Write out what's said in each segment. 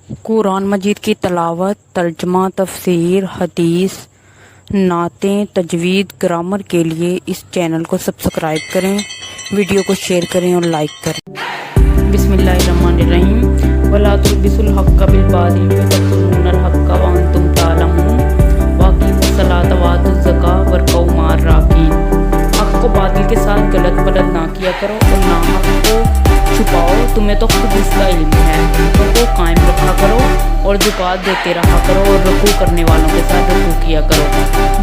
कुरान मजीद की तलावत, तर्जमा, तफसीर, हदीस, नातें, तजवीद, ग्रामर के लिए इस चैनल को सब्सक्राइब करें, वीडियो को शेयर करें और लाइक करें। बिस्मिल्लाहिर्रहमानिर्रहीम। वला तुलबिसुल हक्का बिल बातिल फतकुमुनल हक्का व अंतुम तालमून वक़ीमुस्सलाता व आतुज़ ज़कात वरकऊ मार राकीन। हक को बातिल के साथ गलत बलद ना किया करो और ना हक को छुपाओ, तुम्हें तो खुद इसका इल्म है। को कायम रखा करो और ज़कात देते रहा करो और रुकू करने वालों के साथ रुकू किया करो।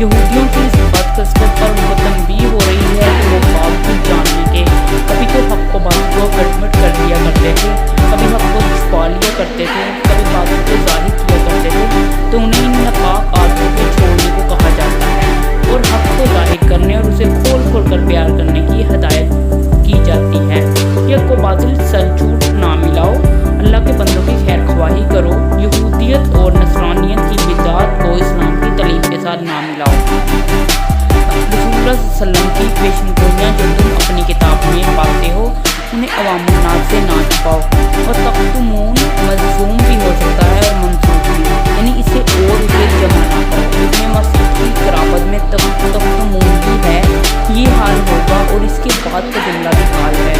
यहूदियों की इस बदकिस्मत पर उनको तंबीह हो रही है कि वो बावजूद जानने के कभी तो हक को बातिल को गटमट कर दिया करते थे, कभी हक को छुपा लिया करते थे, कभी बातिल को जाहिर किया करते थे। तो उन्हें इन नापाक आदतों को छोड़ने को कहा जाता है और हक को जाहिर करने और उसे खोल खोल कर प्यार करने की हिदायत की जाती है। यह को बातिल सर झूठ ना मिलाओ, अल्लाह के बंदों की खैर ख्वाही करो। यहूदियत और नसरानियत की बिदात को इस्लाम की तलीम के साथ ना मिलाओ। रसूलुल्लाह सल्लल्लाहु अलैहि वसल्लम की पेशनगोइयाँ जो तुम अपनी किताब में पाते हो उन्हें अवामुन्नास से ना छुपाओ। और तख्तुमून मज़मूम भी हो सकता है और मंसूब भी, यानी इसे और उसे जमा ना करो। इसमें मसीह की कराबत में तख्तुमून भी है, ये हाल होगा और इसके बाद का जुमला भी हाल है।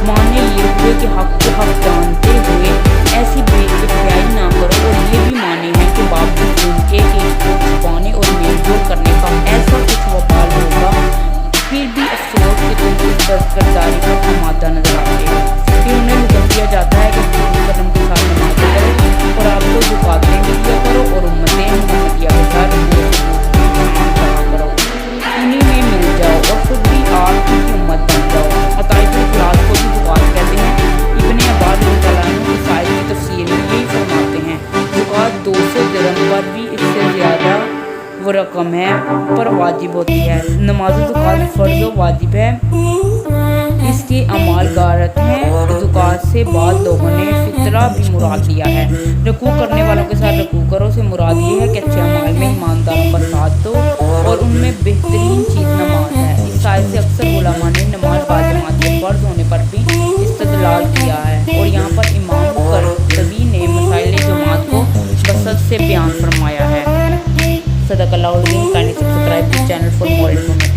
माने ये हुए कि हक को हक जानते हुए ऐसी बेइख्तियारी ना करो, और ये भी माने हैं कि बावजूद उनके कि इसको छुपाने और मेलजोल करने का ऐसा कुछ वबाल होगा, फिर भी अफसोस कि तुम इस बदकिरदारी का आमादा नजर आते हो। फिर उन्हें हुक्म दिया जाता है कि कदम के साथ नमाज करो और आपको ज़कातें भी दिया करो और उम्मतें मुहम्मदिया के साथ करो, उन्हीं में मिल जाओ और खुद भी आपकी उम्मत बन जाओ। अताइफुल इखलास को भी ज़कात कहते हैं। इब्ने अब्बास की साइड की तफसीर में यही फरमाते हैं, ज़कात 200 दिरहम पर भी इससे ज़्यादा वो रकम है पर वाजिब होती है। नमाज ज़कात फ़र्ज़ व वाजिब है, इसके अमाल गारत हैं। ज़कात से बाद लोगों ने फितरा भी मुराद लिया है। रकू करने वालों के साथ रकू करो से मुराद ये है कि अच्छे अमाल में ईमानदारों का साथ दो और उनमें बेहतरीन चीज़ नमाज है। इस आयत से अक्सर उलमा ने नमाज बाजमात के फ़र्ज़ होने पर भी इस्तदलाल किया है और यहाँ पर इमाम करतबी ने मसाइल जमात को बसत से बयान फरमाया है। सदक़ल्लाहुल अज़ीम। Kindly subscribe this channel for more information.